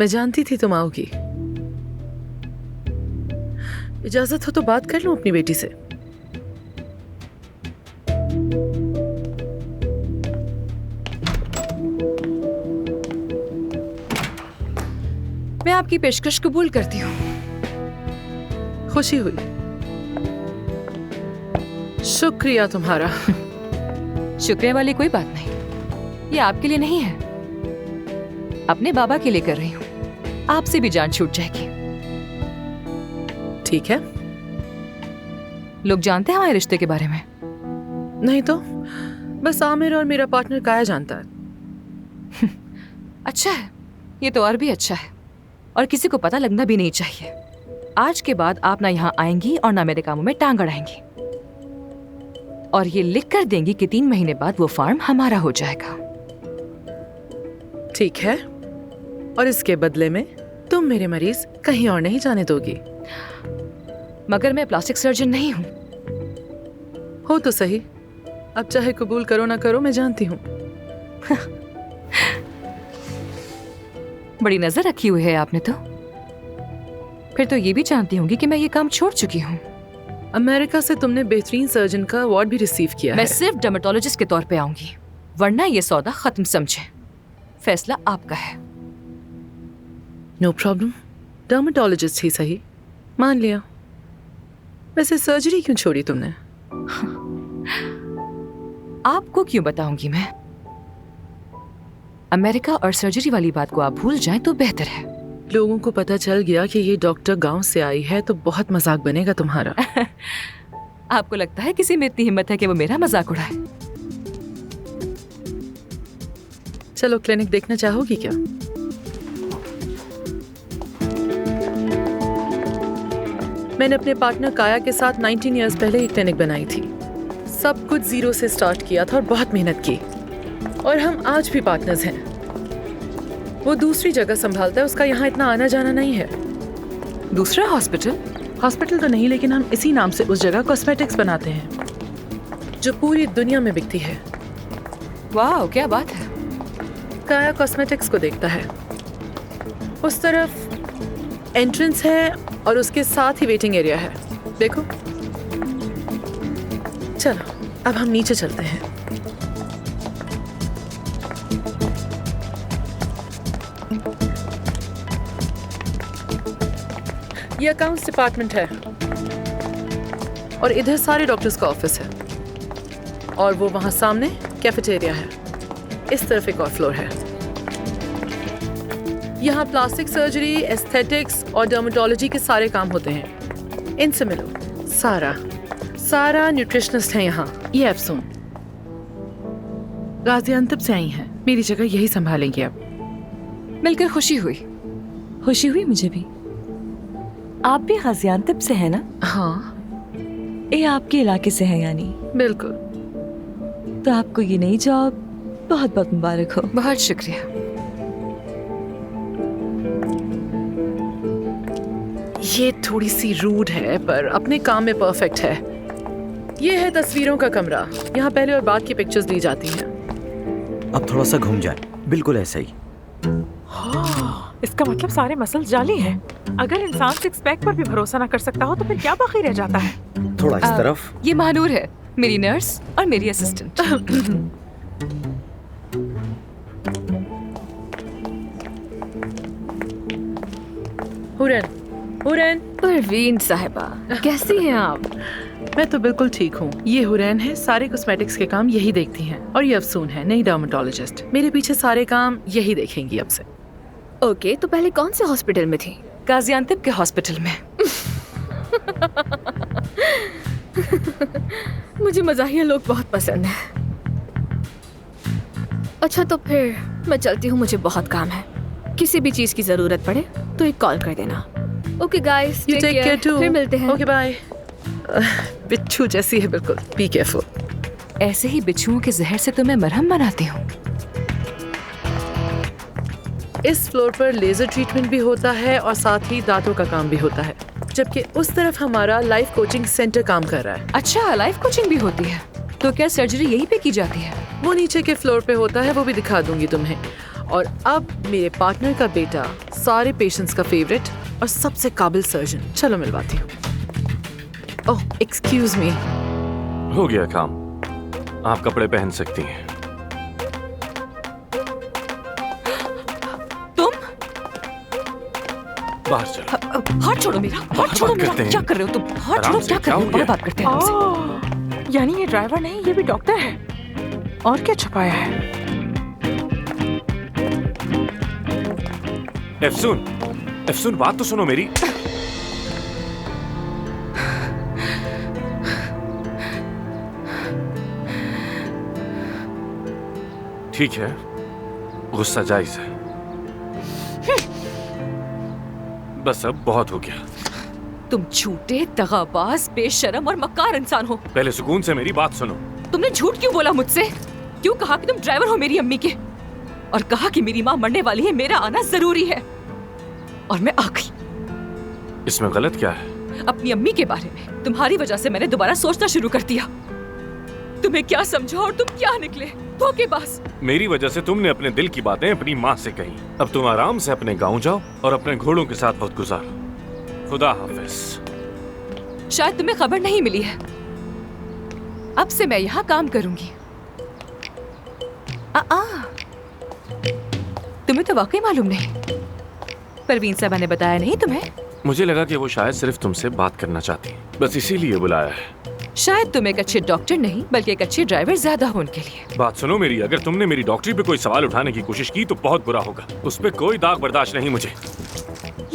मैं जानती थी तुम आओगी। इजाजत हो तो बात कर लूं अपनी बेटी से। मैं आपकी पेशकश कबूल करती हूँ। खुशी हुई। शुक्रिया तुम्हारा। शुक्रिया वाली कोई बात नहीं, ये आपके लिए नहीं है, अपने बाबा के लिए कर रही हूँ। आपसे भी जान छूट जाएगी। ठीक है। लोग जानते हैं हमारे रिश्ते के बारे में? नहीं तो बस आमिर और मेरा पार्टनर काया जानता है। अच्छा है, ये तो और भी अच्छा है, और किसी को पता लगना भी नहीं चाहिए। आज के बाद आप ना यहाँ आएंगी और ना मेरे कामों में टांग अड़ाएंगी, और ये लिख कर देंगी कि 3 महीने बाद वो फार्म हमारा हो जाएगा। ठीक है, और इसके बदले में तुम मेरे मरीज कहीं और नहीं जाने दोगी। मगर मैं प्लास्टिक सर्जन नहीं हूँ। हो तो सही, अब चाहे कबूल करो ना करो, मैं जानती हूँ। बड़ी नजर रखी हुई है आपने तो। फिर तो ये भी जानती होंगी कि मैं ये काम छोड़ चुकी हूँ। अमेरिका से तुमने बेहतरीन सर्जन का अवार्ड भी रिसीव किया मैं है। सिर्फ डर्मेटोलॉजिस्ट के तौर पे आऊंगी, वरना ये सौदा खत्म समझे। फैसला आपका है। नो प्रॉब्लम, डर्मेटोलॉजिस्ट ही सही, मान लिया। वैसे सर्जरी क्यों छोड़ी तुमने? आपको क्यों बताऊंगी मैं? अमेरिका और सर्जरी वाली बात को आप भूल जाएं तो बेहतर है। लोगों को पता चल गया कि ये डॉक्टर गांव से आई है तो बहुत मजाक बनेगा तुम्हारा। आपको लगता है किसी में इतनी हिम्मत है कि वो मेरा मजाक उड़ाए? चलो क्लिनिक देखना चाहोगी क्या? मैंने अपने पार्टनर काया के साथ 19 इयर्स पहले एक क्लिनिक बनाई थी। सब कुछ जीरो से स्टार्ट किया था और बहुत मेहनत की, और हम आज भी पार्टनर्स हैं। वो दूसरी जगह संभालता है, उसका यहाँ इतना आना जाना नहीं है। दूसरा हॉस्पिटल? हॉस्पिटल तो नहीं, लेकिन हम इसी नाम से उस जगह कॉस्मेटिक्स बनाते हैं जो पूरी दुनिया में बिकती है। वाह, क्या बात है। काया कॉस्मेटिक्स को देखता है। उस तरफ एंट्रेंस है और उसके साथ ही वेटिंग एरिया है। देखो। चलो अब हम नीचे चलते हैं। ये अकाउंट्स डिपार्टमेंट है और इधर सारे डॉक्टर्स का ऑफिस है, और वो वहां सामने कैफेटेरिया है। इस तरफ एक और फ्लोर है। यहाँ प्लास्टिक सर्जरी, एस्थेटिक्स और डर्मेटोलॉजी के सारे काम होते हैं। इनसे मिलो। सारा न्यूट्रिशनिस्ट है यहाँ। ये अफसून गाजियाबाद से आई हैं, मेरी जगह यही संभालेंगी अब। मिलकर खुशी हुई। खुशी हुई मुझे भी। आप भी गाजियाबाद से हैं ना? हाँ ये आपके इलाके से है यानी? बिल्कुल। तो आपको ये नई जॉब बहुत बहुत मुबारक हो। बहुत शुक्रिया। ये थोड़ी सी रूड है पर अपने काम में परफेक्ट है। ये है तस्वीरों का कमरा, यहाँ पहले और बाद की पिक्चर्स ली जाती हैं। अब थोड़ा सा घूम जाए, बिल्कुल ऐसा ही। इसका मतलब सारे मसल्स जाली हैं। अगर इंसान सिक्स पैक पर भी भरोसा ना कर सकता हो तो फिर क्या बाकी रह जाता है? थोड़ा इस तरफ। ये महानूर है, मेरी नर्स और मेरी असिस्टेंट। हुरैन। परवीन साहिबा, कैसी हैं आप? मैं तो बिल्कुल ठीक हूँ। ये हुरैन है, सारे कॉस्मेटिक्स के काम यही देखती हैं। और ये अफसून है, नई डर्मेटोलॉजिस्ट। मेरे पीछे सारे काम यही देखेंगी अब से। ओके, तो पहले कौन से हॉस्पिटल में थी? गाजियाबाद के हॉस्पिटल में। मुझे मज़ाहिया लोग बहुत पसंद हैं। अच्छा तो फिर मैं चलती हूँ, मुझे बहुत काम है। किसी भी चीज़ की ज़रूरत पड़े तो एक कॉल कर देना। Okay guys, You take care too. फिर मिलते हैं। Okay bye. बिच्छू जैसी है बिल्कुल, बी केयरफुल। ऐसे ही बिच्छुओं के जहर से तो मैं मरहम बनाती हूँ। इस फ्लोर पर लेजर ट्रीटमेंट भी होता है और साथ ही दांतों का काम भी होता है, जबकि उस तरफ हमारा लाइफ कोचिंग सेंटर काम कर रहा है। अच्छा, लाइफ कोचिंग भी होती है? तो क्या सर्जरी यहीं पे की जाती है? वो नीचे के फ्लोर पे होता है, वो भी दिखा दूंगी तुम्हें। और अब मेरे पार्टनर का बेटा सारे पेशेंट्स का फेवरेट और सबसे काबिल सर्जन। चलो मिलवाती हूँ। Oh excuse me. हो गया काम, आप कपड़े पहन सकती हैं। तुम बाहर चलो। हाथ छोड़ो मेरा, हाथ छोड़ो बात मेरा। करते हैं। क्या कर रहे हो तुम? हाथ आराम छोड़ो, से, क्या कर क्या रहे हो हो? और गया? बात करते हैं आपसे। ओह, यानी ये ड्राइवर नहीं, ये भी डॉक्टर है। और क्या छुपाया है? एफसून बात तो सुनो मेरी। ठीक है, गुस्सा जायज है, बस अब बहुत हो गया। तुम झूठे, दगाबाज, बेशरम और मक्कार इंसान हो। पहले सुकून से मेरी बात सुनो। तुमने झूठ क्यों बोला मुझसे? क्यों कहा कि तुम ड्राइवर हो मेरी अम्मी के? और कहा कि मेरी माँ मरने वाली है, मेरा आना जरूरी है। और मैं आ गई। इसमें गलत क्या है? अपनी अम्मी के बारे में तुम्हारी वजह से मैंने दोबारा सोचना शुरू कर दिया। तुम्हें क्या समझा और तुम क्या निकले धोखेबाज। मेरी वजह से तुमने अपने दिल की बातें अपनी माँ से कही। अब तुम आराम से अपने गांव जाओ और अपने घोड़ों के साथ वक्त गुजारो। खुदा हाफिज। शायद तुम्हें खबर नहीं मिली है, अब से मैं यहाँ काम करूंगी। तुम्हें तो वाकई मालूम नहीं। परवीन साहबा ने बताया नहीं तुम्हें? मुझे लगा कि वो शायद सिर्फ तुमसे बात करना चाहती है, बस इसीलिए बुलाया है। शायद तुम एक अच्छे डॉक्टर नहीं बल्कि एक अच्छे ड्राइवर ज्यादा हो उनके लिए। बात सुनो मेरी, अगर तुमने मेरी डॉक्टरी पे कोई सवाल उठाने की कोशिश की तो बहुत बुरा होगा। उस पे कोई दाग बर्दाश्त नहीं मुझे।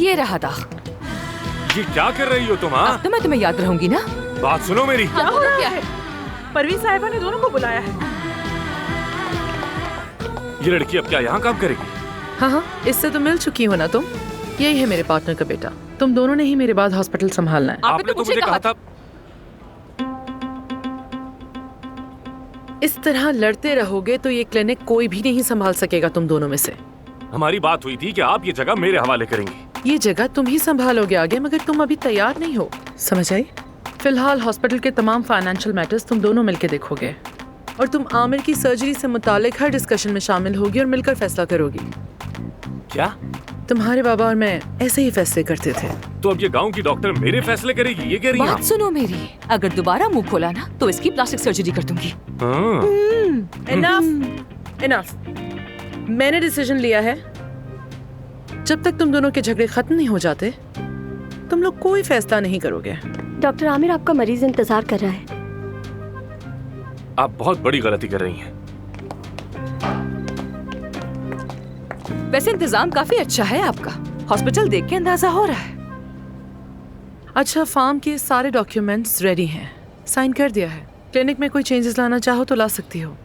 ये रहा दाग। ये क्या कर रही हो तुम? हाँ, तो मैं तुम्हें याद रहूंगी ना। बात सुनो मेरी। हाँ, हो रहा क्या है? परवीन साहिबा ने दोनों को बुलाया है। ये लड़की अब क्या यहाँ काम करेगी? हाँ, इससे तो मिल चुकी हो ना तुम। यही है मेरे पार्टनर का बेटा। तुम दोनों ने ही मेरे बाद हॉस्पिटल संभालना है। आपने तो मुझे कहा था। इस तरह लड़ते रहोगे तो ये क्लिनिक कोई भी नहीं संभाल सकेगा तुम दोनों में से। हमारी बात हुई थी कि आप ये जगह मेरे हवाले करेंगी। ये जगह तुम ही संभालोगे आगे, मगर तुम अभी तैयार नहीं हो, समझ आई? फिलहाल हॉस्पिटल के तमाम फाइनेंशियल मैटर्स तुम दोनों मिलकर देखोगे और तुम आमिर की सर्जरी से मुतालिक हर डिस्कशन में शामिल होगी और मिलकर फैसला करोगी। क्या? तुम्हारे बाबा और मैं ऐसे ही फैसले करते थे। तो अब ये गांव की डॉक्टर मेरे फैसले करेगी, ये कह रही हैं बात आप? सुनो मेरी, अगर दोबारा मुंह खोला ना तो इसकी प्लास्टिक सर्जरी कर दूंगी। हाँ। इनफ। मैंने डिसीजन लिया है, जब तक तुम दोनों के झगड़े खत्म नहीं हो जाते तुम लोग कोई फैसला नहीं करोगे। डॉक्टर आमिर, आपका मरीज इंतजार कर रहा है। आप बहुत बड़ी गलती कर रही हैं। वैसे इंतजाम काफी अच्छा है आपका, हॉस्पिटल देख के अंदाजा हो रहा है। अच्छा, फार्म के सारे डॉक्यूमेंट्स रेडी हैं, साइन कर दिया है। क्लिनिक में कोई चेंजेस लाना चाहो तो ला सकती हो।